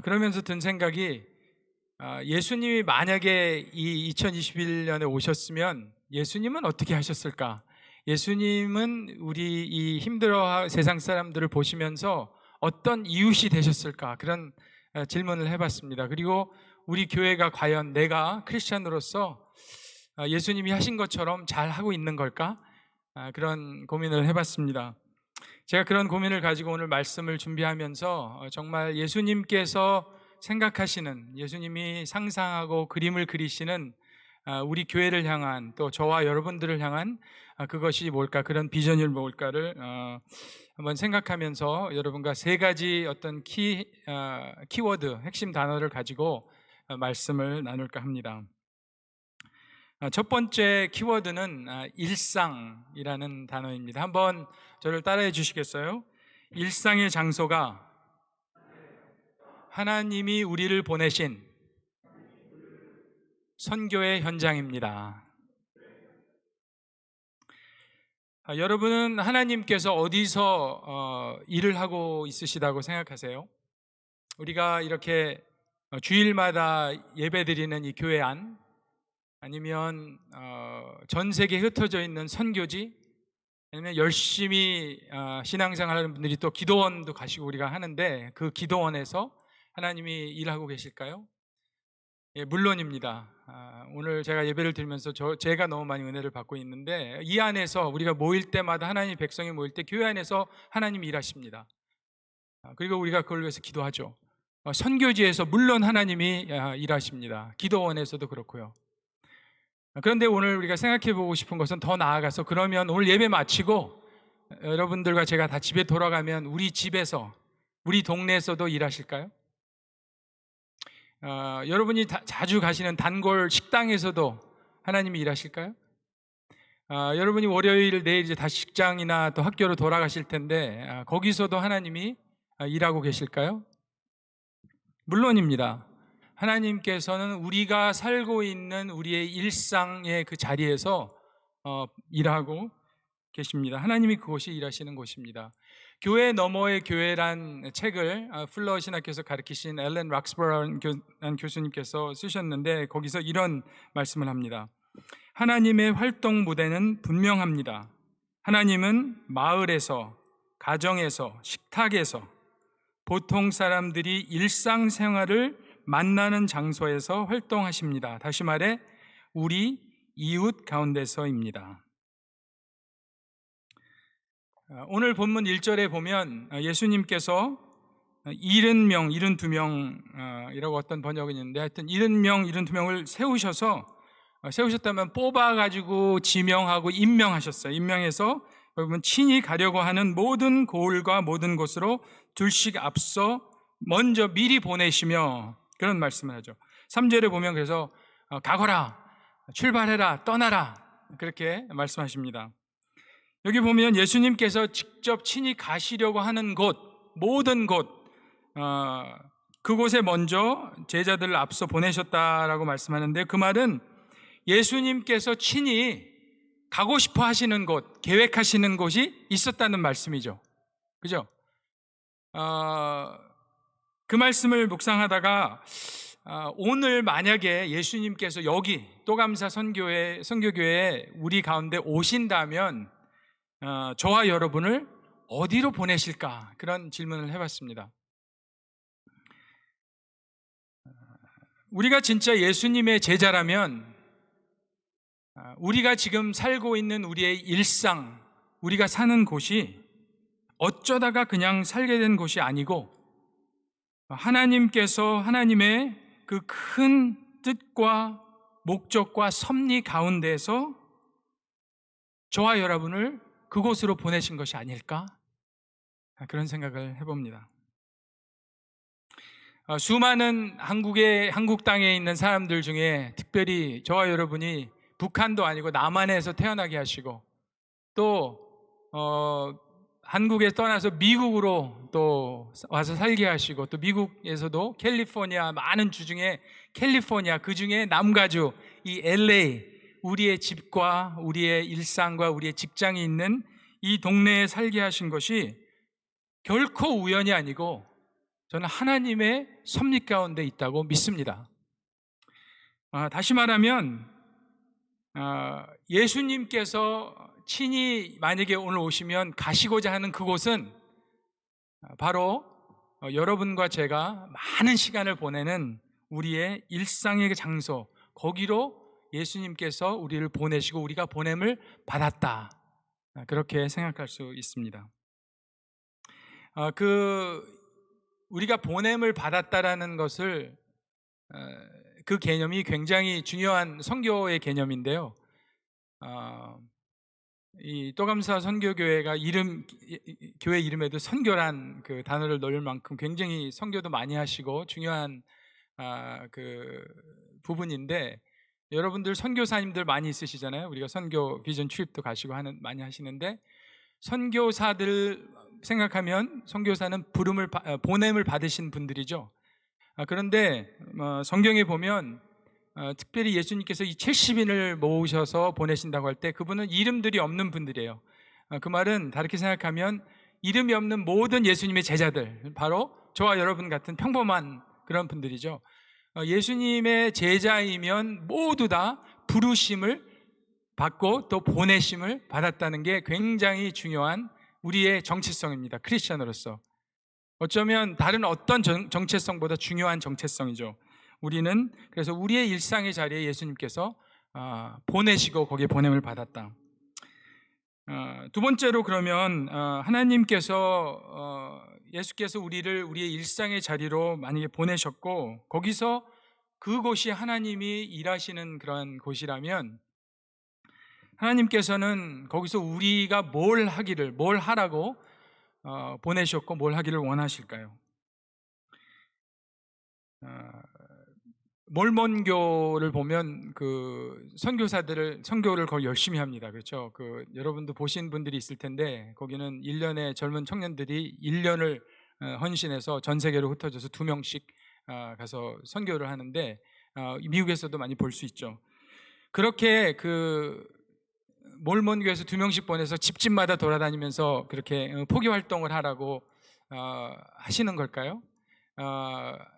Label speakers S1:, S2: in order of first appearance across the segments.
S1: 그러면서 든 생각이, 예수님이 만약에 이 2021년에 오셨으면 예수님은 어떻게 하셨을까? 예수님은 우리 이 힘들어할 세상 사람들을 보시면서 어떤 이웃이 되셨을까? 그런 질문을 해봤습니다. 그리고 우리 교회가 과연 내가 크리스찬으로서 예수님이 하신 것처럼 잘 하고 있는 걸까? 그런 고민을 해봤습니다. 제가 그런 고민을 가지고 오늘 말씀을 준비하면서 정말 예수님께서 생각하시는, 예수님이 상상하고 그림을 그리시는 우리 교회를 향한, 또 저와 여러분들을 향한 그것이 뭘까, 그런 비전이 뭘까를 한번 생각하면서 여러분과 세 가지 어떤 키워드, 핵심 단어를 가지고 말씀을 나눌까 합니다. 첫 번째 키워드는 일상이라는 단어입니다. 한번 저를 따라해 주시겠어요? 일상의 장소가 하나님이 우리를 보내신 선교의 현장입니다. 여러분은 하나님께서 어디서 일을 하고 있으시다고 생각하세요? 우리가 이렇게 주일마다 예배드리는 이 교회 안, 아니면 전 세계에 흩어져 있는 선교지, 아니면 열심히 신앙생활하는 분들이 또 기도원도 가시고 우리가 하는데, 그 기도원에서 하나님이 일하고 계실까요? 예, 물론입니다. 오늘 제가 예배를 드리면서 제가 너무 많이 은혜를 받고 있는데, 이 안에서 우리가 모일 때마다, 하나님 백성이 모일 때 교회 안에서 하나님이 일하십니다. 그리고 우리가 그걸 위해서 기도하죠. 선교지에서 물론 하나님이 일하십니다. 기도원에서도 그렇고요. 그런데 오늘 우리가 생각해 보고 싶은 것은 더 나아가서, 그러면 오늘 예배 마치고 여러분들과 제가 다 집에 돌아가면 우리 집에서, 우리 동네에서도 일하실까요? 여러분이 자주 가시는 단골 식당에서도 하나님이 일하실까요? 여러분이 월요일 내일 이제 다시 직장이나 또 학교로 돌아가실 텐데, 거기서도 하나님이 일하고 계실까요? 물론입니다. 하나님께서는 우리가 살고 있는 우리의 일상의 그 자리에서 일하고 계십니다. 하나님이 그곳이 일하시는 곳입니다. 교회 너머의 교회란 책을 풀러 신학교에서 가르치신 앨런 락스버라는 교수님께서 쓰셨는데, 거기서 이런 말씀을 합니다. 하나님의 활동 무대는 분명합니다. 하나님은 마을에서, 가정에서, 식탁에서, 보통 사람들이 일상생활을 만나는 장소에서 활동하십니다. 다시 말해 우리 이웃 가운데서입니다. 오늘 본문 1절에 보면 예수님께서 70명, 72명이라고 어떤 번역이 있는데, 하여튼 70명, 72명을 세우셨다면 뽑아가지고 지명하고 임명하셨어요. 임명해서 여러분 친히 가려고 하는 모든 고을과 모든 곳으로 둘씩 앞서 먼저 미리 보내시며, 그런 말씀을 하죠. 3절에 보면 그래서 가거라, 출발해라, 떠나라, 그렇게 말씀하십니다. 여기 보면 예수님께서 직접 친히 가시려고 하는 곳, 모든 곳, 그곳에 먼저 제자들을 앞서 보내셨다라고 말씀하는데, 그 말은 예수님께서 친히 가고 싶어 하시는 곳, 계획하시는 곳이 있었다는 말씀이죠. 그죠? 그 말씀을 묵상하다가 오늘 만약에 예수님께서 여기 또감사 선교교회에 우리 가운데 오신다면 저와 여러분을 어디로 보내실까? 그런 질문을 해봤습니다. 우리가 진짜 예수님의 제자라면 우리가 지금 살고 있는 우리의 일상, 우리가 사는 곳이 어쩌다가 그냥 살게 된 곳이 아니고, 하나님께서 하나님의 그 큰 뜻과 목적과 섭리 가운데서 저와 여러분을 그곳으로 보내신 것이 아닐까? 그런 생각을 해봅니다. 수많은 한국 땅에 있는 사람들 중에 특별히 저와 여러분이 북한도 아니고 남한에서 태어나게 하시고, 또 한국에 떠나서 미국으로 또 와서 살게 하시고, 또 미국에서도 캘리포니아, 많은 주 중에 캘리포니아, 그 중에 남가주 이 LA, 우리의 집과 우리의 일상과 우리의 직장이 있는 이 동네에 살게 하신 것이 결코 우연이 아니고 저는 하나님의 섭리 가운데 있다고 믿습니다. 다시 말하면 예수님께서 친히 만약에 오늘 오시면 가시고자 하는 그곳은 바로 여러분과 제가 많은 시간을 보내는 우리의 일상의 장소, 거기로 예수님께서 우리를 보내시고 우리가 보냄을 받았다, 그렇게 생각할 수 있습니다. 우리가 보냄을 받았다라는 것을, 그 개념이 굉장히 중요한 선교의 개념인데요. 이 또감사 선교교회가 교회 이름에도 선교란 그 단어를 넣을 만큼 굉장히 선교도 많이 하시고 중요한 그 부분인데, 여러분들 선교사님들 많이 있으시잖아요. 우리가 선교 비전 출입도 가시고 많이 하시는데, 선교사들 생각하면 선교사는 보냄을 받으신 분들이죠. 그런데 성경에 보면 특별히 예수님께서 이 70인을 모으셔서 보내신다고 할 때 그분은 이름들이 없는 분들이에요. 그 말은 다르게 생각하면 이름이 없는 모든 예수님의 제자들, 바로 저와 여러분 같은 평범한 그런 분들이죠. 예수님의 제자이면 모두 다 부르심을 받고 또 보내심을 받았다는 게 굉장히 중요한 우리의 정체성입니다. 크리스천으로서 어쩌면 다른 어떤 정체성보다 중요한 정체성이죠. 우리는 그래서 우리의 일상의 자리에 예수님께서 보내시고 거기에 보냄을 받았다. 두 번째로, 그러면 하나님께서 예수께서 우리의 일상의 자리로 만약에 보내셨고 거기서 그곳이 하나님이 일하시는 그런 곳이라면, 하나님께서는 거기서 우리가 뭘 하라고 보내셨고 뭘 하기를 원하실까요? 몰몬교를 보면 그 선교를 거의 열심히 합니다. 그렇죠? 여러분도 보신 분들이 있을 텐데, 거기는 1년에 젊은 청년들이 1년을 헌신해서 전 세계로 흩어져서 2명씩 가서 선교를 하는데, 미국에서도 많이 볼 수 있죠. 그렇게 몰몬교에서 2명씩 보내서 집집마다 돌아다니면서 그렇게 포교 활동을 하라고 하시는 걸까요?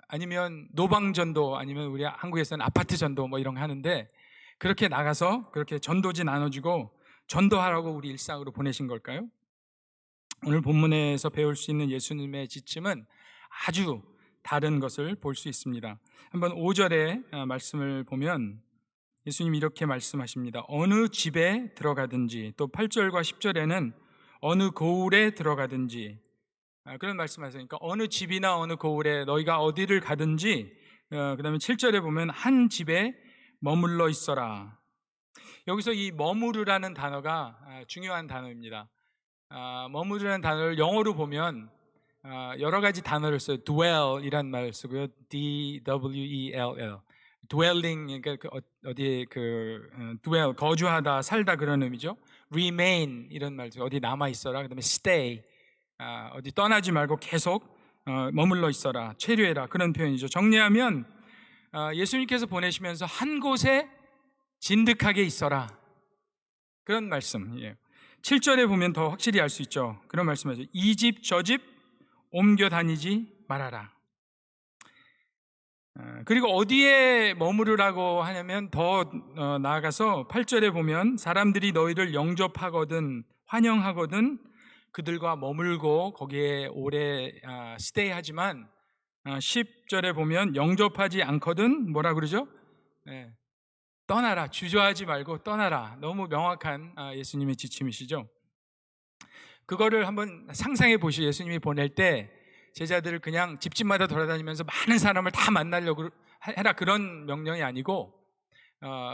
S1: 아니면 노방전도, 아니면 우리 한국에서는 아파트 전도 뭐 이런 거 하는데, 그렇게 나가서 그렇게 전도지 나눠주고 전도하라고 우리 일상으로 보내신 걸까요? 오늘 본문에서 배울 수 있는 예수님의 지침은 아주 다른 것을 볼 수 있습니다. 한번 5절의 말씀을 보면 예수님이 이렇게 말씀하십니다. 어느 집에 들어가든지, 또 8절과 10절에는 어느 고을에 들어가든지, 그런 말씀하세요. 그러니까 어느 집이나 어느 고을에 너희가 어디를 가든지, 그 다음에 7절에 보면 한 집에 머물러 있어라. 여기서 이 머무르라는 단어가 중요한 단어입니다. 머무르라는 단어를 영어로 보면 여러 가지 단어를 써요. dwell 이란 말을 쓰고요. D-W-E-L-L. dwelling, 그러니까 어디에 dwell, 거주하다, 살다, 그런 의미죠. remain 이런 말도 어디 남아 있어라. 그다음에 stay, 어디 떠나지 말고 계속 머물러 있어라, 체류해라, 그런 표현이죠. 정리하면 예수님께서 보내시면서 한 곳에 진득하게 있어라, 그런 말씀이에요. 7절에 보면 더 확실히 알 수 있죠. 그런 말씀이죠. 이 집 저 집 옮겨 다니지 말아라. 그리고 어디에 머무르라고 하냐면 더 나아가서 8절에 보면 사람들이 너희를 영접하거든 환영하거든 그들과 머물고 거기에 오래 스테이하지만, 10절에 보면 영접하지 않거든 뭐라 그러죠? 떠나라, 주저하지 말고 떠나라. 너무 명확한 예수님의 지침이시죠. 그거를 한번 상상해 보시죠. 예수님이 보낼 때 제자들을 그냥 집집마다 돌아다니면서 많은 사람을 다 만나려고 해라, 그런 명령이 아니고,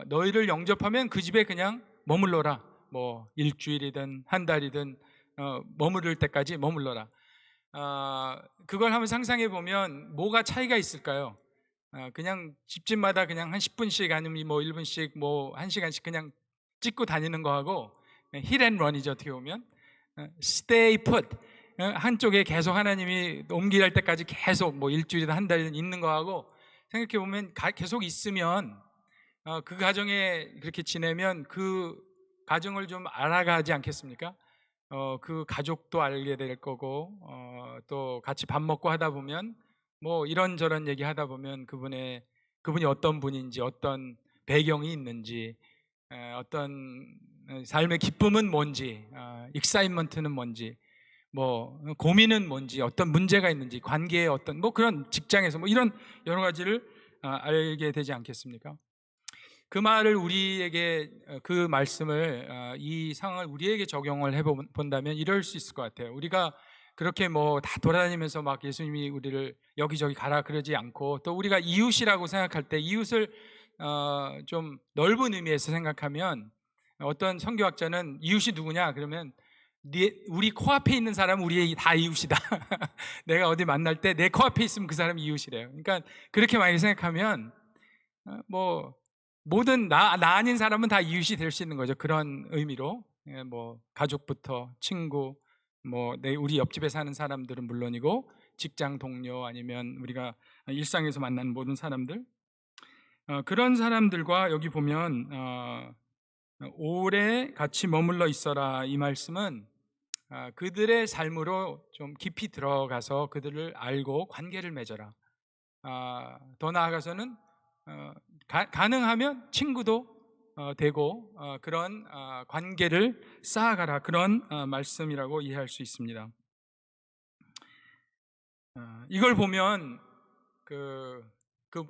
S1: 너희를 영접하면 그 집에 그냥 머물러라. 뭐 일주일이든 한 달이든 머무를 때까지 머물러라. 그걸 한번 상상해 보면 뭐가 차이가 있을까요? 그냥 집집마다 그냥 한 10분씩 아니면 뭐 1분씩 뭐 1시간씩 그냥 찍고 다니는 거하고, 힐 앤 런이죠. 어떻게 보면 stay put, 한쪽에 계속 하나님이 옮기할 때까지 계속 뭐 일주일이든 한 달이든 있는 거하고, 생각해 보면 계속 있으면 그 가정에 그렇게 지내면 그 가정을 좀 알아가지 않겠습니까? 그 가족도 알게 될 거고, 또 같이 밥 먹고 하다 보면 뭐 이런저런 얘기하다 보면 그분이 어떤 분인지, 어떤 배경이 있는지, 어떤 삶의 기쁨은 뭔지, 익사이먼트는 뭔지, 뭐 고민은 뭔지, 어떤 문제가 있는지, 관계에 어떤 뭐 그런 직장에서 뭐 이런 여러 가지를 알게 되지 않겠습니까? 그 말을 우리에게 그 말씀을 이 상황을 우리에게 적용을 해 본다면 이럴 수 있을 것 같아요. 우리가 그렇게 뭐 다 돌아다니면서 막 예수님이 우리를 여기저기 가라 그러지 않고, 또 우리가 이웃이라고 생각할 때 이웃을 좀 넓은 의미에서 생각하면, 어떤 선교학자는 이웃이 누구냐 그러면 우리 코앞에 있는 사람은 우리의 다 이웃이다. 내가 어디 만날 때 내 코앞에 있으면 그 사람이 이웃이래요. 그러니까 그렇게 많이 생각하면 뭐 모든 나 아닌 사람은 다 이웃이 될 수 있는 거죠. 그런 의미로 뭐 가족부터 친구, 뭐 우리 옆집에 사는 사람들은 물론이고, 직장 동료, 아니면 우리가 일상에서 만나는 모든 사람들, 그런 사람들과 여기 보면 오래 같이 머물러 있어라, 이 말씀은 그들의 삶으로 좀 깊이 들어가서 그들을 알고 관계를 맺어라. 더 나아가서는 가능하면 친구도 되고 그런 관계를 쌓아가라, 그런 말씀이라고 이해할 수 있습니다. 이걸 보면 그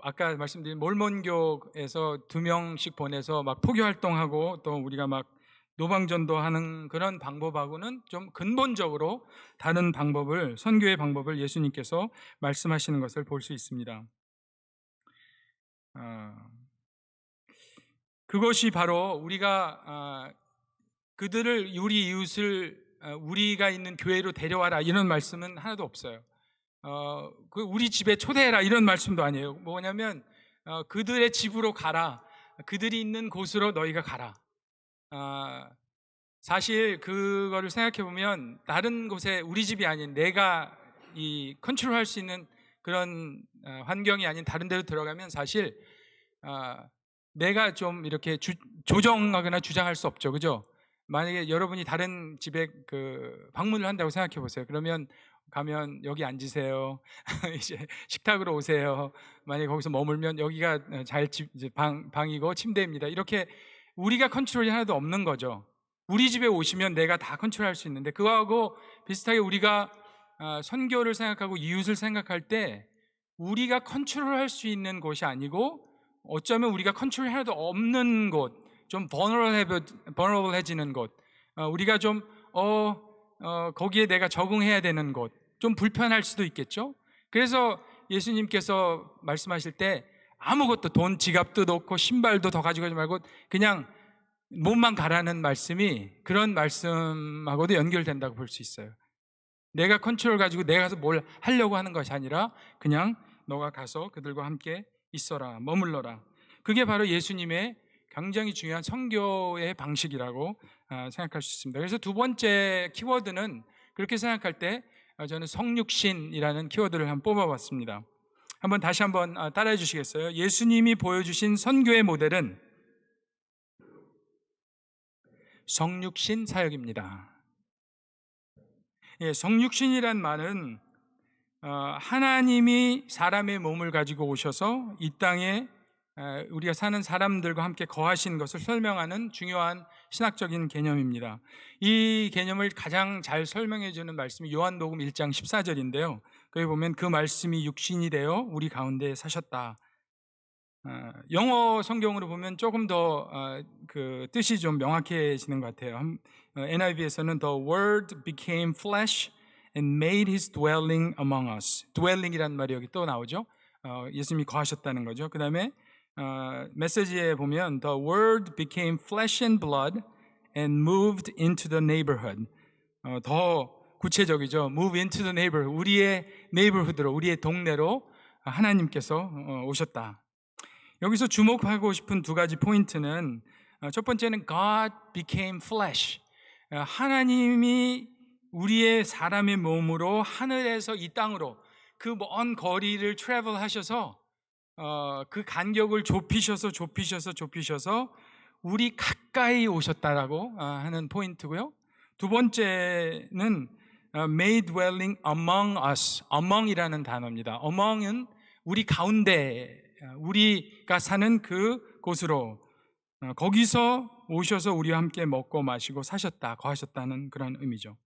S1: 아까 말씀드린 몰몬교에서 2명씩 보내서 막 포교 활동하고, 또 우리가 막 노방전도 하는 그런 방법하고는 좀 근본적으로 다른 방법을, 선교의 방법을 예수님께서 말씀하시는 것을 볼 수 있습니다. 그것이 바로 우리가 그들을, 우리 이웃을 우리가 있는 교회로 데려와라, 이런 말씀은 하나도 없어요. 우리 집에 초대해라, 이런 말씀도 아니에요. 뭐냐면 그들의 집으로 가라, 그들이 있는 곳으로 너희가 가라. 사실 그거를 생각해 보면 다른 곳에, 우리 집이 아닌 내가 이 컨트롤할 수 있는 그런 환경이 아닌 다른 데로 들어가면 사실 내가 좀 이렇게 조정하거나 주장할 수 없죠, 그죠? 만약에 여러분이 다른 집에 방문을 한다고 생각해 보세요. 그러면 가면 여기 앉으세요. 이제 식탁으로 오세요. 만약에 거기서 머물면 여기가 이제 방이고 침대입니다. 이렇게 우리가 컨트롤이 하나도 없는 거죠. 우리 집에 오시면 내가 다 컨트롤할 수 있는데, 그거하고 비슷하게 우리가 선교를 생각하고 이웃을 생각할 때 우리가 컨트롤할 수 있는 곳이 아니고, 어쩌면 우리가 컨트롤이 하나도 없는 곳, 좀 vulnerable해지는 곳, 우리가 좀 거기에 내가 적응해야 되는 곳, 좀 불편할 수도 있겠죠. 그래서 예수님께서 말씀하실 때 아무것도, 돈, 지갑도 넣고 신발도 더 가져가지 말고 그냥 몸만 가라는 말씀이 그런 말씀하고도 연결된다고 볼 수 있어요. 내가 컨트롤 가지고 내가 가서 뭘 하려고 하는 것이 아니라 그냥 너가 가서 그들과 함께 있어라, 머물러라. 그게 바로 예수님의 굉장히 중요한 선교의 방식이라고 생각할 수 있습니다. 그래서 두 번째 키워드는, 그렇게 생각할 때 저는 성육신이라는 키워드를 한번 뽑아봤습니다. 다시 한번 따라해 주시겠어요? 예수님이 보여주신 선교의 모델은 성육신 사역입니다. 성육신이란 말은 하나님이 사람의 몸을 가지고 오셔서 이 땅에 우리가 사는 사람들과 함께 거하신 것을 설명하는 중요한 신학적인 개념입니다. 이 개념을 가장 잘 설명해 주는 말씀이 요한복음 1장 14절인데요. 거기 보면 그 말씀이 육신이 되어 우리 가운데 사셨다. 영어 성경으로 보면 조금 더 그 뜻이 좀 명확해지는 것 같아요. NIV에서는 The Word became flesh and made his dwelling among us. dwelling이라는 말이 여기 또 나오죠. 예수님이 거하셨다는 거죠. 그 다음에 메시지에 보면 The Word became flesh and blood and moved into the neighborhood. 더 구체적이죠. Move into the neighborhood. 우리의 neighborhood로, 우리의 동네로 하나님께서 오셨다. 여기서 주목하고 싶은 두 가지 포인트는, 첫 번째는 God became flesh. 하나님이 우리의 사람의 몸으로 하늘에서 이 땅으로 그 먼 거리를 트래블 하셔서 그 간격을 좁히셔서 우리 가까이 오셨다라고 하는 포인트고요. 두 번째는 May dwelling among us. among이라는 단어입니다. among은 우리 가운데, 우리가 사는 그 곳으로, 거기서 오셔서 우리와 함께 먹고 마시고 사셨다, 거하셨다는 그런 의미죠.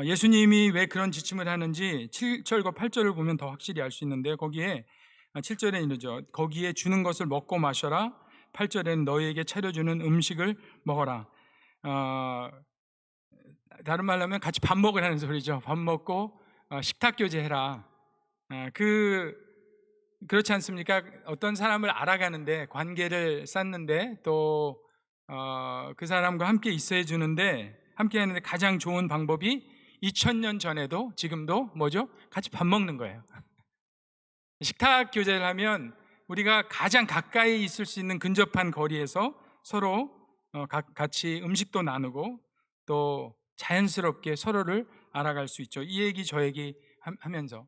S1: 예수님이 왜 그런 지침을 하는지 7절과 8절을 보면 더 확실히 알 수 있는데요. 거기에 7절에 이르죠. 거기에 주는 것을 먹고 마셔라. 8절에는 너희에게 차려주는 음식을 먹어라. 다른 말로 하면 같이 밥 먹으라는 소리죠. 밥 먹고 식탁 교제해라. 그렇지 않습니까? 어떤 사람을 알아가는데, 관계를 쌓는데, 또 그 사람과 함께 있어야 주는데, 함께 하는데 가장 좋은 방법이 2000년 전에도 지금도 뭐죠? 같이 밥 먹는 거예요. 식탁 교제를 하면 우리가 가장 가까이 있을 수 있는 근접한 거리에서 서로 같이 음식도 나누고 또 자연스럽게 서로를 알아갈 수 있죠. 이 얘기 저 얘기 하면서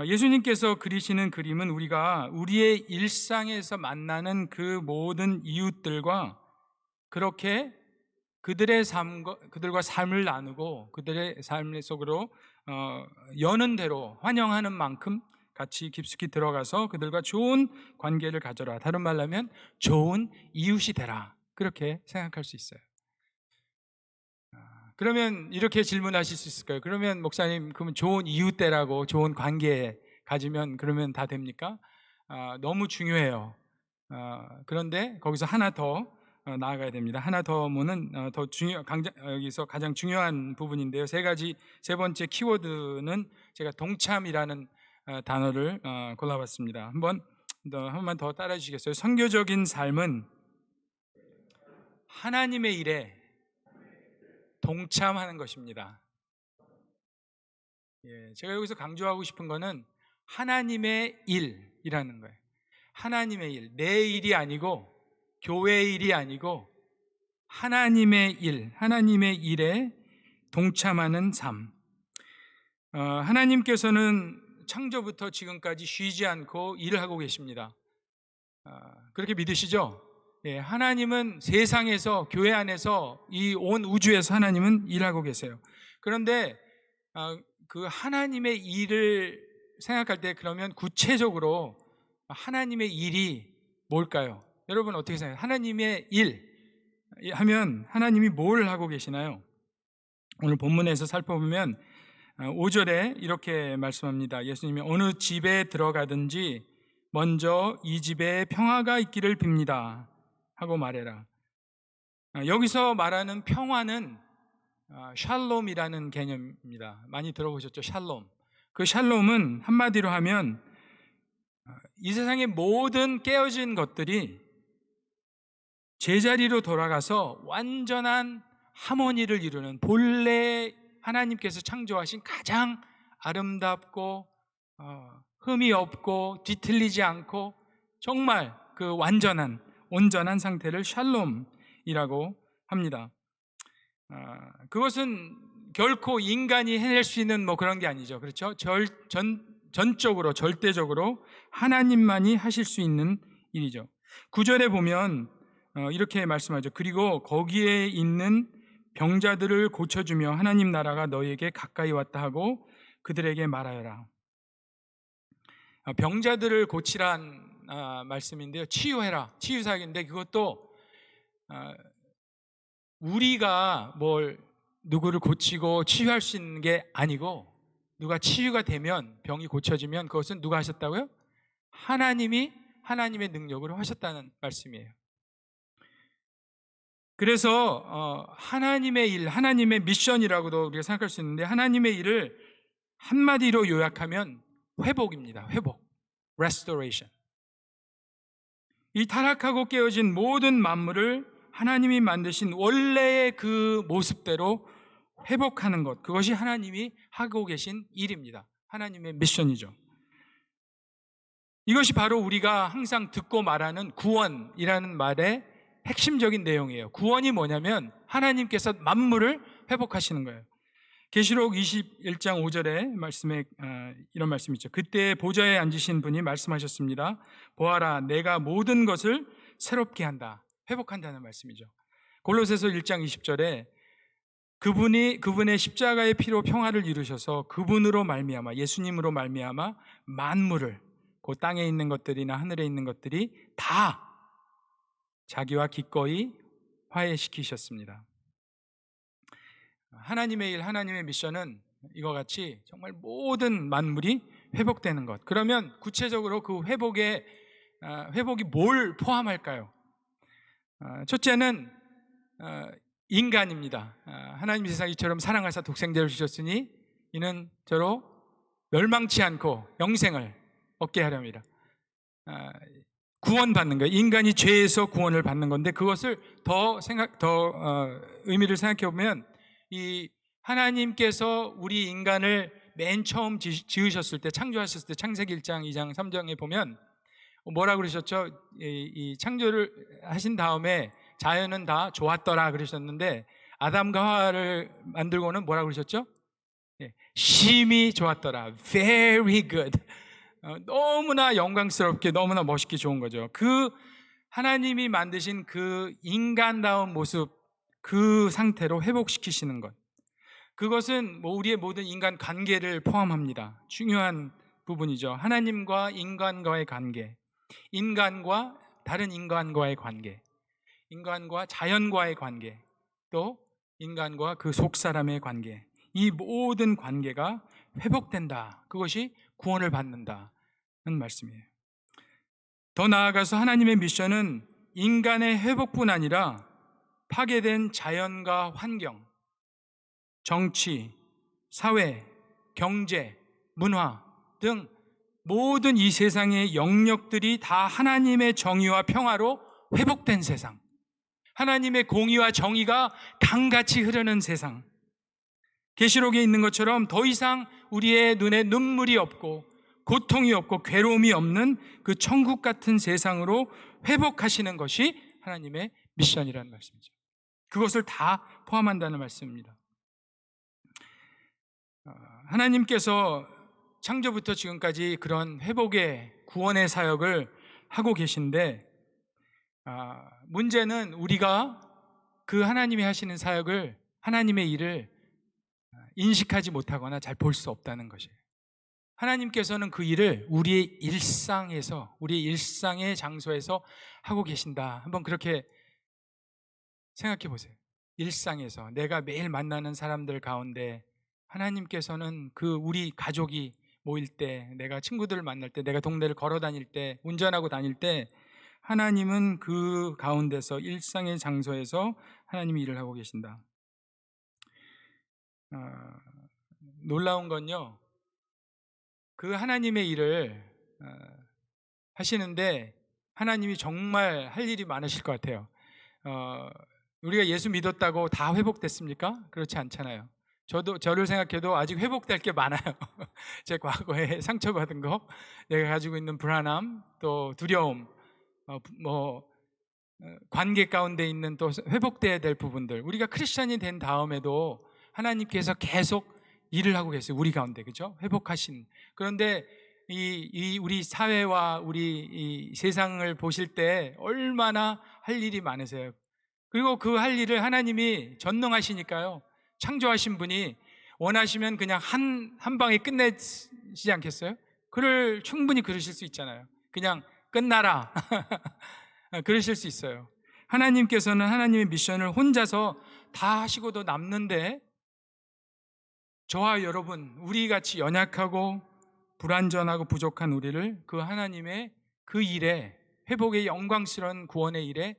S1: 예수님께서 그리시는 그림은 우리가 우리의 일상에서 만나는 그 모든 이웃들과 그렇게 그들과 삶을 나누고 그들의 삶 속으로 여는 대로 환영하는 만큼 같이 깊숙이 들어가서 그들과 좋은 관계를 가져라. 다른 말로 하면 좋은 이웃이 되라. 그렇게 생각할 수 있어요. 그러면 이렇게 질문하실 수 있을까요? 그러면 목사님, 그러면 좋은 이웃 되라고 좋은 관계 가지면 그러면 다 됩니까? 너무 중요해요. 그런데 거기서 하나 더 나아가야 됩니다. 하나 더는 여기서 가장 중요한 부분인데요. 세 번째 키워드는 제가 동참이라는 단어를 골라봤습니다. 한 번만 더 따라해 주시겠어요? 선교적인 삶은 하나님의 일에 동참하는 것입니다. 제가 여기서 강조하고 싶은 거는 하나님의 일이라는 거예요. 하나님의 일, 내 일이 아니고 교회의 일이 아니고 하나님의 일, 하나님의 일에 동참하는 삶. 하나님께서는 창조부터 지금까지 쉬지 않고 일을 하고 계십니다. 그렇게 믿으시죠? 하나님은 세상에서, 교회 안에서, 이 온 우주에서 하나님은 일하고 계세요. 그런데 그 하나님의 일을 생각할 때 그러면 구체적으로 하나님의 일이 뭘까요? 여러분 어떻게 생각해요? 하나님의 일 하면 하나님이 뭘 하고 계시나요? 오늘 본문에서 살펴보면 5절에 이렇게 말씀합니다. 예수님이 어느 집에 들어가든지 먼저 이 집에 평화가 있기를 빕니다 하고 말해라. 여기서 말하는 평화는 샬롬이라는 개념입니다. 많이 들어보셨죠? 샬롬. 그 샬롬은 한마디로 하면 이 세상의 모든 깨어진 것들이 제자리로 돌아가서 완전한 하모니를 이루는, 본래 하나님께서 창조하신 가장 아름답고 흠이 없고 뒤틀리지 않고 정말 그 완전한, 온전한 상태를 샬롬이라고 합니다. 그것은 결코 인간이 해낼 수 있는 그런 게 아니죠. 그렇죠? 전적으로, 절대적으로 하나님만이 하실 수 있는 일이죠. 9절에 보면 이렇게 말씀하죠. 그리고 거기에 있는 병자들을 고쳐주며 하나님 나라가 너희에게 가까이 왔다 하고 그들에게 말하여라. 병자들을 고치란 말씀인데요. 치유해라. 치유사역인데 그것도 우리가 누구를 고치고 치유할 수 있는 게 아니고, 누가 치유가 되면, 병이 고쳐지면 그것은 누가 하셨다고요? 하나님이 하나님의 능력으로 하셨다는 말씀이에요. 그래서 하나님의 일, 하나님의 미션이라고도 우리가 생각할 수 있는데, 하나님의 일을 한마디로 요약하면 회복입니다. 회복, restoration. 이 타락하고 깨어진 모든 만물을 하나님이 만드신 원래의 그 모습대로 회복하는 것, 그것이 하나님이 하고 계신 일입니다. 하나님의 미션이죠. 이것이 바로 우리가 항상 듣고 말하는 구원이라는 말의 핵심적인 내용이에요. 구원이 뭐냐면 하나님께서 만물을 회복하시는 거예요. 계시록 21장 5절에 말씀에 이런 말씀이 있죠. 그때 보좌에 앉으신 분이 말씀하셨습니다. 보아라, 내가 모든 것을 새롭게 한다. 회복한다는 말씀이죠. 골로새서 1장 20절에 그분의 십자가의 피로 평화를 이루셔서 그분으로 말미암아, 예수님으로 말미암아 만물을, 그 땅에 있는 것들이나 하늘에 있는 것들이 다 자기와 기꺼이 화해시키셨습니다. 하나님의 일, 하나님의 미션은 이와 같이 정말 모든 만물이 회복되는 것. 그러면 구체적으로 그 회복이 뭘 포함할까요? 첫째는 인간입니다. 하나님이 세상 이처럼 사랑하사 독생자를 주셨으니 이는 저로 멸망치 않고 영생을 얻게 하렵니다. 구원받는 거예요. 인간이 죄에서 구원을 받는 건데, 그것을 더 의미를 생각해 보면, 이 하나님께서 우리 인간을 맨 처음 지으셨을 때, 창조하셨을 때, 창세기 1장, 2장, 3장에 보면 뭐라고 그러셨죠? 이 창조를 하신 다음에 자연은 다 좋았더라 그러셨는데, 아담과 하와를 만들고는 뭐라고 그러셨죠? 심히 좋았더라. Very good. 너무나 영광스럽게, 너무나 멋있게 좋은 거죠. 그 하나님이 만드신 그 인간다운 모습, 그 상태로 회복시키시는 것, 그것은 우리의 모든 인간 관계를 포함합니다. 중요한 부분이죠. 하나님과 인간과의 관계, 인간과 다른 인간과의 관계, 인간과 자연과의 관계, 또 인간과 그 속사람의 관계, 이 모든 관계가 회복된다. 그것이 구원을 받는다는 말씀이에요. 더 나아가서 하나님의 미션은 인간의 회복뿐 아니라 파괴된 자연과 환경, 정치, 사회, 경제, 문화 등 모든 이 세상의 영역들이 다 하나님의 정의와 평화로 회복된 세상, 하나님의 공의와 정의가 강같이 흐르는 세상, 계시록에 있는 것처럼 더 이상 우리의 눈에 눈물이 없고 고통이 없고 괴로움이 없는 그 천국 같은 세상으로 회복하시는 것이 하나님의 미션이라는 말씀이죠. 그것을 다 포함한다는 말씀입니다. 하나님께서 창조부터 지금까지 그런 회복의 구원의 사역을 하고 계신데, 문제는 우리가 그 하나님이 하시는 사역을, 하나님의 일을 인식하지 못하거나 잘 볼 수 없다는 것이에요. 하나님께서는 그 일을 우리의 일상에서, 우리의 일상의 장소에서 하고 계신다. 한번 그렇게 생각해 보세요. 일상에서 내가 매일 만나는 사람들 가운데 하나님께서는 그 우리 가족이 모일 때, 내가 친구들을 만날 때, 내가 동네를 걸어 다닐 때, 운전하고 다닐 때, 하나님은 그 가운데서, 일상의 장소에서 하나님이 일을 하고 계신다. 놀라운 건요, 그 하나님의 일을 하시는데 하나님이 정말 할 일이 많으실 것 같아요. 우리가 예수 믿었다고 다 회복됐습니까? 그렇지 않잖아요. 저를 생각해도 아직 회복될 게 많아요. 제 과거에 상처받은 거, 내가 가지고 있는 불안함, 또 두려움, 관계 가운데 있는 또 회복돼야 될 부분들, 우리가 크리스찬이 된 다음에도 하나님께서 계속 일을 하고 계세요. 우리 가운데, 그죠? 회복하신. 그런데 우리 사회와 우리 이 세상을 보실 때 얼마나 할 일이 많으세요. 그리고 그 할 일을 하나님이 전능하시니까요, 창조하신 분이 원하시면 그냥 한 방에 끝내시지 않겠어요? 충분히 그러실 수 있잖아요. 그냥 끝나라. 그러실 수 있어요. 하나님께서는 하나님의 미션을 혼자서 다 하시고도 남는데, 저와 여러분, 우리 같이 연약하고 불완전하고 부족한 우리를 그 하나님의 그 일에, 회복의 영광스러운 구원의 일에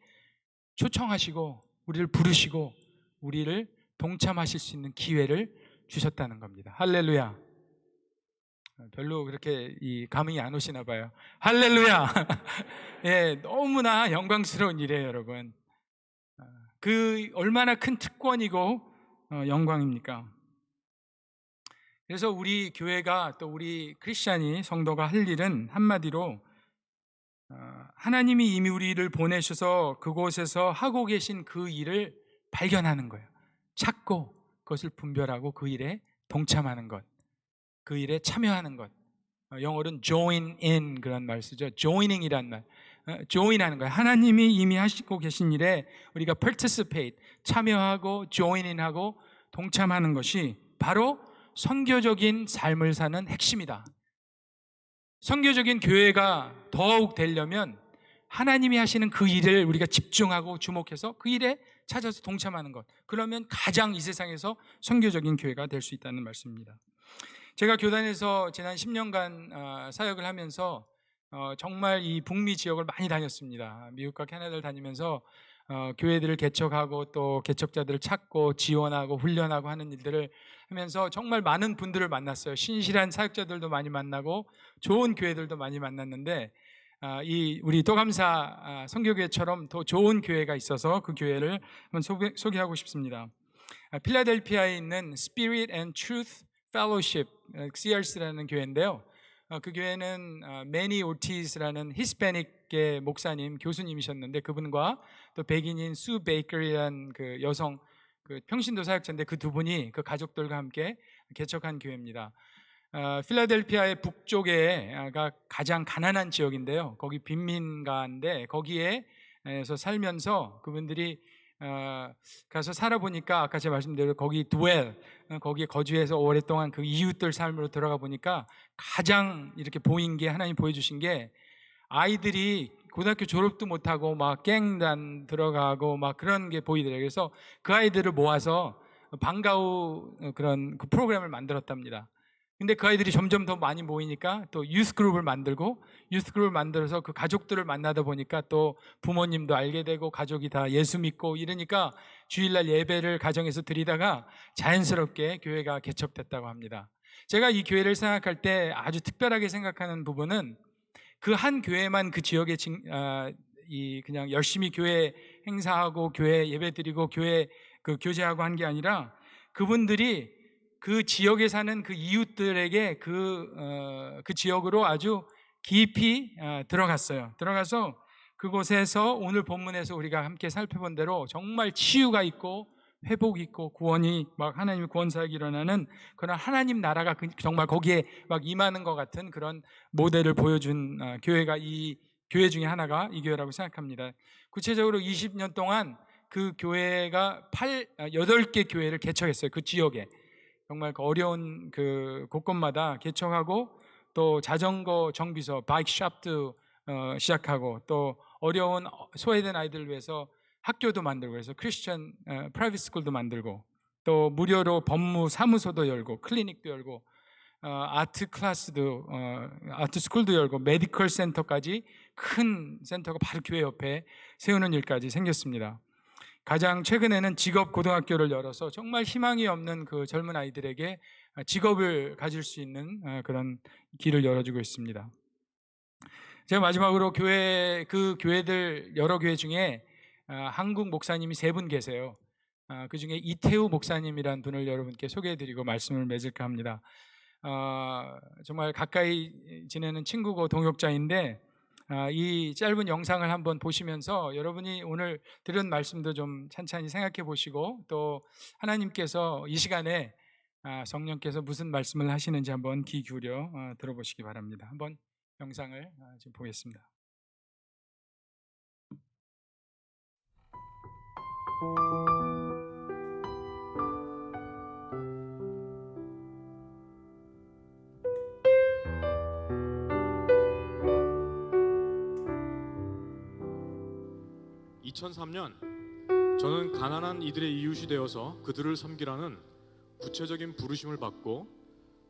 S1: 초청하시고 우리를 부르시고 우리를 동참하실 수 있는 기회를 주셨다는 겁니다. 할렐루야. 별로 그렇게 감흥이 안 오시나 봐요. 할렐루야. 예, 너무나 영광스러운 일이에요, 여러분. 그 얼마나 큰 특권이고 영광입니까? 그래서 우리 교회가, 또 우리 크리스찬이, 성도가 할 일은 한마디로 하나님이 이미 우리를 보내셔서 그곳에서 하고 계신 그 일을 발견하는 거예요. 찾고 그것을 분별하고 그 일에 동참하는 것, 그 일에 참여하는 것. 영어로는 join in, 그런 말 쓰죠. joining이란 말. join하는 거예요. 하나님이 이미 하시고 계신 일에 우리가 participate, 참여하고 join in하고 동참하는 것이 바로 선교적인 삶을 사는 핵심이다. 선교적인 교회가 더욱 되려면 하나님이 하시는 그 일을 우리가 집중하고 주목해서 그 일에 찾아서 동참하는 것, 그러면 가장 이 세상에서 선교적인 교회가 될 수 있다는 말씀입니다. 제가 교단에서 지난 10년간 사역을 하면서 정말 이 북미 지역을 많이 다녔습니다. 미국과 캐나다를 다니면서 교회들을 개척하고 또 개척자들을 찾고 지원하고 훈련하고 하는 일들을 하면서 정말 많은 분들을 만났어요. 신실한 사역자들도 많이 만나고 좋은 교회들도 많이 만났는데 이 우리 또감사 선교교회처럼 더 좋은 교회가 있어서 그 교회를 한번 소개하고 싶습니다. 필라델피아에 있는 Spirit and Truth Fellowship CRC라는 교회인데요. 그 교회는 매니 오티스라는 히스패닉계 목사님, 교수님이셨는데 그분과 또 백인인 수 베이커리라는 그 여성 그 평신도 사역자인데 그 두 분이 그 가족들과 함께 개척한 교회입니다. 필라델피아의 북쪽에가 가장 가난한 지역인데요. 거기 빈민가인데 거기에서 살면서 그분들이 가서 살아보니까 아까 제가 말씀드린 거기 거기에 거주해서 오랫동안 그 이웃들 삶으로 들어가 보니까 가장 이렇게 보인 게 하나님 보여주신 게 아이들이 고등학교 졸업도 못하고 막 갱단 들어가고 막 그런 게 보이더래요. 그래서 그 아이들을 모아서 방과후 그런 그 프로그램을 만들었답니다. 근데 그 아이들이 점점 더 많이 모이니까 또 유스그룹을 만들어서 그 가족들을 만나다 보니까 또 부모님도 알게 되고 가족이 다 예수 믿고 이러니까 주일날 예배를 가정에서 드리다가 자연스럽게 교회가 개척됐다고 합니다. 제가 이 교회를 생각할 때 아주 특별하게 생각하는 부분은 그 한 교회만 그 지역에 그냥 열심히 교회 행사하고 교회 예배 드리고 교회 그 교제하고 한 게 아니라 그분들이 그 지역에 사는 그 이웃들에게 그 지역으로 아주 깊이 들어갔어요. 들어가서 그곳에서 오늘 본문에서 우리가 함께 살펴본 대로 정말 치유가 있고 회복이 있고 구원이 막 하나님의 구원 사역이 일어나는 그런 하나님 나라가 정말 거기에 막 임하는 것 같은 그런 모델을 보여준 교회가 이 교회 중에 하나가 이 교회라고 생각합니다. 구체적으로 20년 동안 그 교회가 8개 교회를 개척했어요. 그 지역에. 정말 그 어려운 그 곳곳마다 개척하고 또 자전거 정비소, 바이크 샵도 시작하고 또 어려운 소외된 아이들을 위해서 학교도 만들고 그래서 크리스천 프라이빗 스쿨도 만들고 또 무료로 법무 사무소도 열고 클리닉도 열고 아트 클래스도 아트 스쿨도 열고 메디컬 센터까지 큰 센터가 바로 교회 옆에 세우는 일까지 생겼습니다. 가장 최근에는 직업 고등학교를 열어서 정말 희망이 없는 그 젊은 아이들에게 직업을 가질 수 있는 그런 길을 열어주고 있습니다. 제가 마지막으로 그 교회들 여러 교회 중에 한국 목사님이 3분 계세요. 그 중에 이태우 목사님이란 분을 여러분께 소개해드리고 말씀을 맺을까 합니다. 정말 가까이 지내는 친구고 동역자인데 이 짧은 영상을 한번 보시면서 여러분이 오늘 들은 말씀도 좀 찬찬히 생각해 보시고 또 하나님께서 이 시간에 성령께서 무슨 말씀을 하시는지 한번 귀 기울여 들어보시기 바랍니다. 한번 영상을 지금 보겠습니다.
S2: 2003년 저는 가난한 이들의 이웃이 되어서 그들을 섬기라는 구체적인 부르심을 받고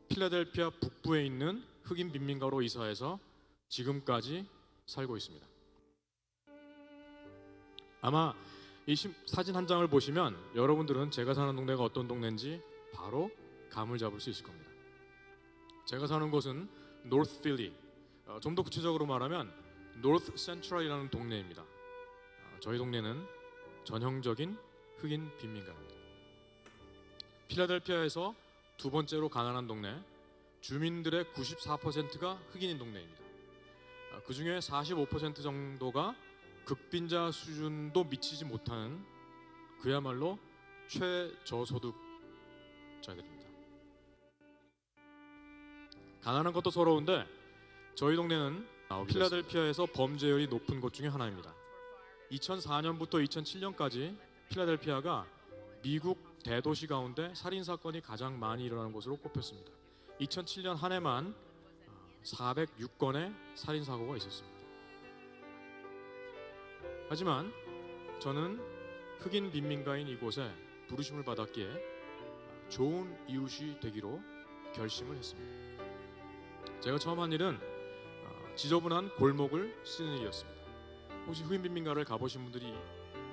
S2: 필라델피아 북부에 있는 흑인 빈민가로 이사해서 지금까지 살고 있습니다. 아마 이 사진 한 장을 보시면 여러분들은 제가 사는 동네가 어떤 동네인지 바로 감을 잡을 수 있을 겁니다. 제가 사는 곳은 노스 필리, 좀 더 구체적으로 말하면 노스 센트럴이라는 동네입니다. 저희 동네는 전형적인 흑인 빈민가입니다. 필라델피아에서 두 번째로 가난한 동네, 주민들의 94%가 흑인인 동네입니다. 그 중에 45% 정도가 극빈자 수준도 미치지 못하는 그야말로 최저소득자들입니다. 가난한 것도 서러운데 저희 동네는 필라델피아에서 범죄율이 높은 곳 중에 하나입니다. 2004년부터 2007년까지 필라델피아가 미국 대도시 가운데 살인 사건이 가장 많이 일어나는 곳으로 꼽혔습니다. 2007년 한 해만 406건의 살인 사고가 있었습니다. 하지만 저는 흑인 빈민가인 이곳에 부르심을 받았기에 좋은 이웃이 되기로 결심을 했습니다. 제가 처음 한 일은 지저분한 골목을 쓰는 일이었습니다. 혹시 흑인 빈민가를 가보신 분들이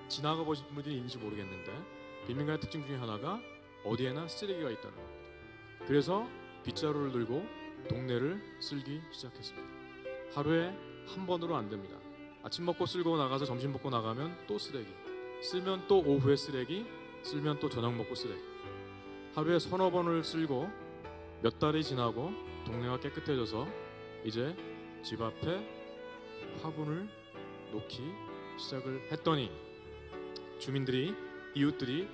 S2: 지나가 보신 분들이 있는지 모르겠는데 빈민가의 특징 중에 하나가 어디에나 쓰레기가 있다는 겁니다. 그래서 빗자루를 들고 동네를 쓸기 시작했습니다. 하루에 한 번으로 안 됩니다. 아침 먹고 쓸고 나가서 점심 먹고 나가면 또 쓰레기, 쓸면 또 오후에 쓰레기, 쓸면 또 저녁 먹고 쓰레기. 하루에 서너 번을 쓸고 몇 달이 지나고 동네가 깨끗해져서 이제 집 앞에 화분을 놓기 시작을 했더니 주민들이, 이웃들이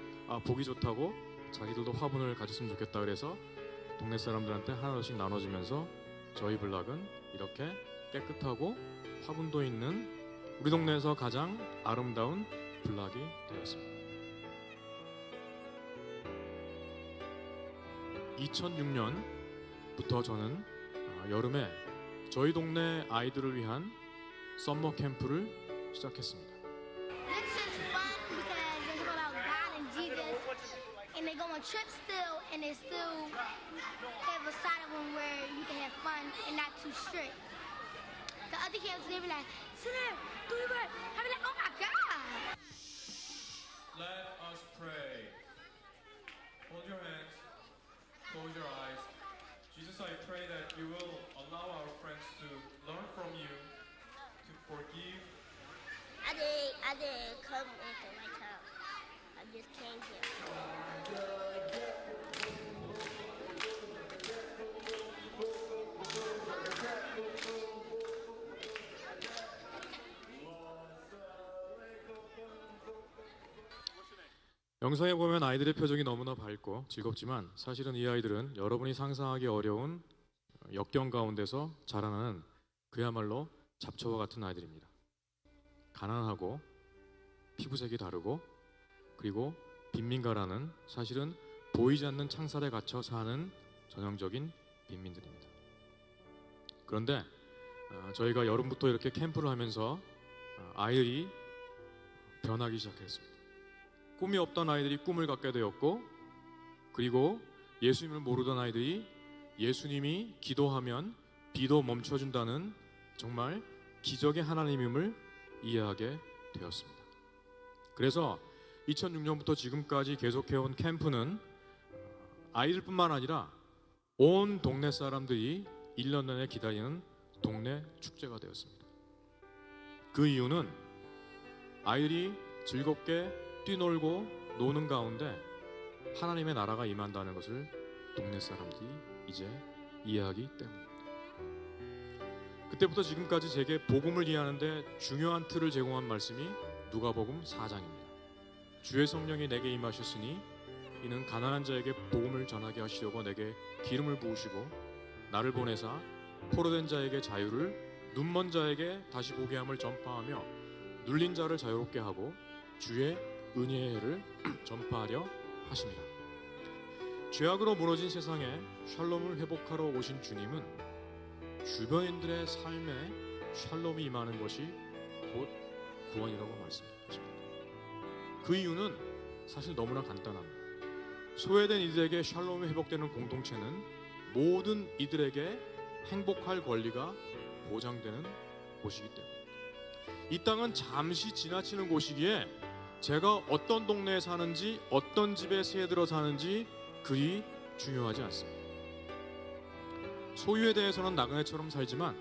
S2: 보기 좋다고 자기들도 화분을 가졌으면 좋겠다 그래서 동네 사람들한테 하나씩 나눠주면서 저희 블락은 이렇게 깨끗하고 화분도 있는 우리 동네에서 가장 아름다운 블락이 되었습니다. 2006년부터 저는 여름에 저희 동네 아이들을 위한 썸머 캠프를 시작했습니다.
S3: This is fun because it's about God and Jesus, and they go on trips still, and they still have a side of them where you can have fun and not too strict. The other kids, they be like, sit there, do your work. I be like, oh my God.
S4: Let us pray. Hold your hands, close your eyes. Jesus, I pray that you will allow our friends to learn from you, to forgive.
S3: I didn't come at the right time. I just came here.
S2: 영상에 보면 아이들의 표정이 너무나 밝고 즐겁지만 사실은 이 아이들은 여러분이 상상하기 어려운 역경 가운데서 자라나는 그야말로 잡초와 같은 아이들입니다. 가난하고 피부색이 다르고 그리고 빈민가라는 사실은 보이지 않는 창살에 갇혀 사는 전형적인 빈민들입니다. 그런데 저희가 여름부터 이렇게 캠프를 하면서 아이들이 변하기 시작했습니다. 꿈이 없던 아이들이 꿈을 갖게 되었고 그리고 예수님을 모르던 아이들이 예수님이 기도하면 비도 멈춰준다는 정말 기적의 하나님임을 이해하게 되었습니다. 그래서 2006년부터 지금까지 계속해온 캠프는 아이들뿐만 아니라 온 동네 사람들이 1년 내내 기다리는 동네 축제가 되었습니다. 그 이유는 아이들이 즐겁게 뛰놀고 노는 가운데 하나님의 나라가 임한다는 것을 동네 사람들이 이제 이해하기 때문입니다. 그때부터 지금까지 제게 복음을 이해하는데 중요한 틀을 제공한 말씀이 누가복음 4장입니다. 주의 성령이 내게 임하셨으니 이는 가난한 자에게 복음을 전하게 하시려고 내게 기름을 부으시고 나를 보내사 포로된 자에게 자유를 눈먼 자에게 다시 보게 함을 전파하며 눌린 자를 자유롭게 하고 주의 은혜의 해를 전파하려 하십니다. 죄악으로 무너진 세상에 샬롬을 회복하러 오신 주님은 주변인들의 삶에 샬롬이 임하는 것이 곧 구원이라고 말씀하십니다. 그 이유는 사실 너무나 간단합니다. 소외된 이들에게 샬롬이 회복되는 공동체는 모든 이들에게 행복할 권리가 보장되는 곳이기 때문입니다. 이 땅은 잠시 지나치는 곳이기에 제가 어떤 동네에 사는지 어떤 집에 새들어 사는지 그리 중요하지 않습니다. 소유에 대해서는 나그네처럼 살지만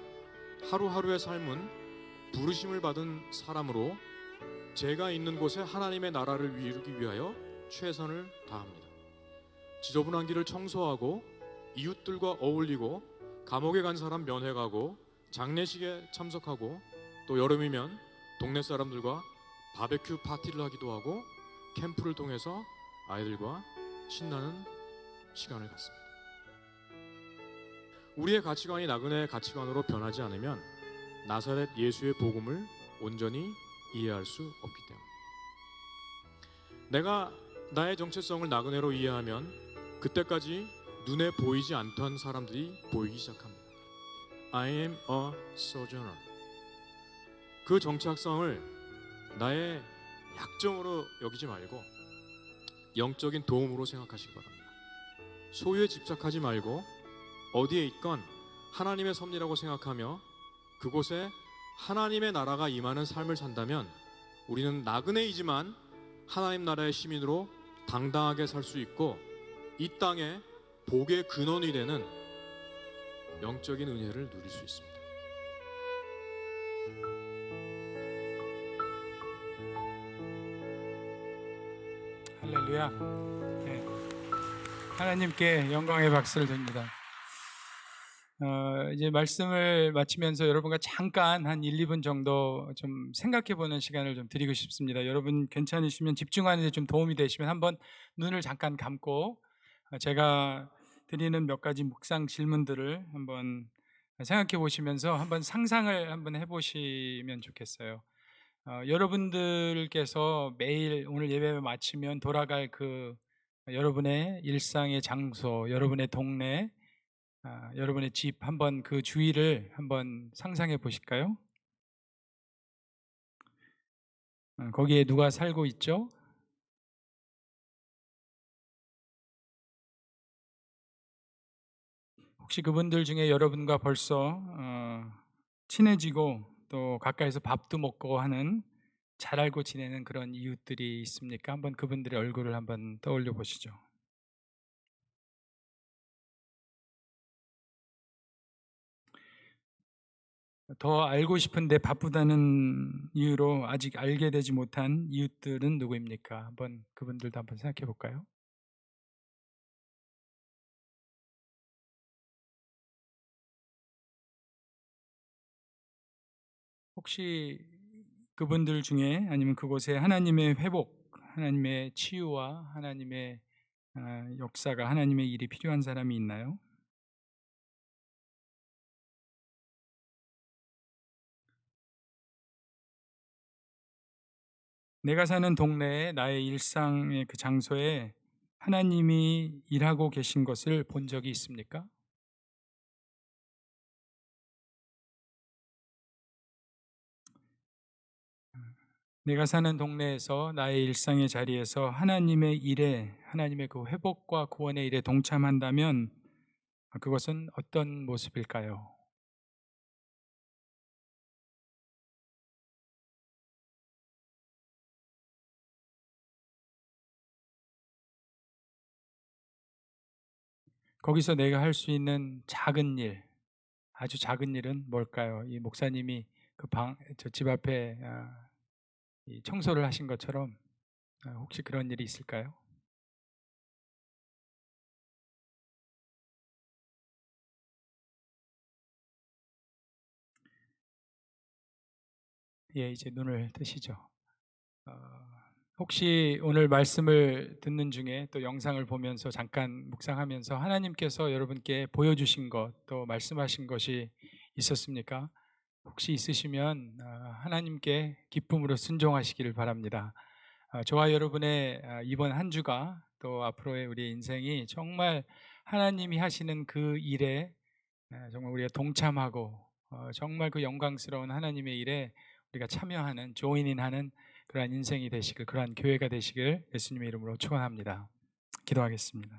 S2: 하루하루의 삶은 부르심을 받은 사람으로 제가 있는 곳에 하나님의 나라를 이루기 위하여 최선을 다합니다. 지저분한 길을 청소하고 이웃들과 어울리고 감옥에 간 사람 면회 가고 장례식에 참석하고 또 여름이면 동네 사람들과 바베큐 파티를 하기도 하고 캠프를 통해서 아이들과 신나는 시간을 갖습니다. 우리의 가치관이 나그네의 가치관으로 변하지 않으면 나사렛 예수의 복음을 온전히 이해할 수 없기 때문입니다. 내가 나의 정체성을 나그네로 이해하면 그때까지 눈에 보이지 않던 사람들이 보이기 시작합니다. I am a sojourner. 그 정체성을 나의 약점으로 여기지 말고 영적인 도움으로 생각하시기 바랍니다. 소유에 집착하지 말고 어디에 있건 하나님의 섭리라고 생각하며 그곳에 하나님의 나라가 임하는 삶을 산다면 우리는 나그네이지만 하나님 나라의 시민으로 당당하게 살 수 있고 이 땅에 복의 근원이 되는 영적인 은혜를 누릴 수 있습니다.
S1: 할렐루야. 네. 하나님께 영광의 박수를 드립니다. 이제 말씀을 마치면서 여러분과 잠깐 한 1, 2분 정도 좀 생각해 보는 시간을 좀 드리고 싶습니다. 여러분 괜찮으시면 집중하는 데 좀 도움이 되시면 한번 눈을 잠깐 감고 제가 드리는 몇 가지 묵상 질문들을 한번 생각해 보시면서 한번 상상을 한번 해 보시면 좋겠어요. 여러분들께서 매일 오늘 예배 마치면 돌아갈 그 여러분의 일상의 장소, 여러분의 동네, 여러분의 집 한번 그 주위를 한번 상상해 보실까요? 거기에 누가 살고 있죠? 혹시 그분들 중에 여러분과 벌써 친해지고 또 가까이서 밥도 먹고 하는 잘 알고 지내는 그런 이웃들이 있습니까? 한번 그분들의 얼굴을 한번 떠올려 보시죠. 더 알고 싶은데 바쁘다는 이유로 아직 알게 되지 못한 이웃들은 누구입니까? 한번 그분들도 한번 생각해 볼까요? 혹시 그분들 중에 아니면 그곳에 하나님의 회복, 하나님의 치유와 하나님의 역사가 하나님의 일이 필요한 사람이 있나요? 내가 사는 동네에 나의 일상의 그 장소에 하나님이 일하고 계신 것을 본 적이 있습니까? 내가 사는 동네에서 나의 일상의 자리에서 하나님의 일에, 하나님의 그 회복과 구원의 일에 동참한다면 그것은 어떤 모습일까요? 거기서 내가 할 수 있는 작은 일, 아주 작은 일은 뭘까요? 이 목사님이 그 저 집 앞에 이 청소를 하신 것처럼 혹시 그런 일이 있을까요? 예, 이제 눈을 뜨시죠. 어, 혹시 오늘 말씀을 듣는 중에 또 영상을 보면서 잠깐 묵상하면서 하나님께서 여러분께 보여주신 것, 또 말씀하신 것이 있었습니까? 혹시 있으시면 하나님께 기쁨으로 순종하시기를 바랍니다. 저와 여러분의 이번 한 주가 또 앞으로의 우리 인생이 정말 하나님이 하시는 그 일에 정말 우리가 동참하고 정말 그 영광스러운 하나님의 일에 우리가 참여하는 조인인하는 그러한 인생이 되시길, 그러한 교회가 되시길 예수님의 이름으로 축원합니다. 기도하겠습니다.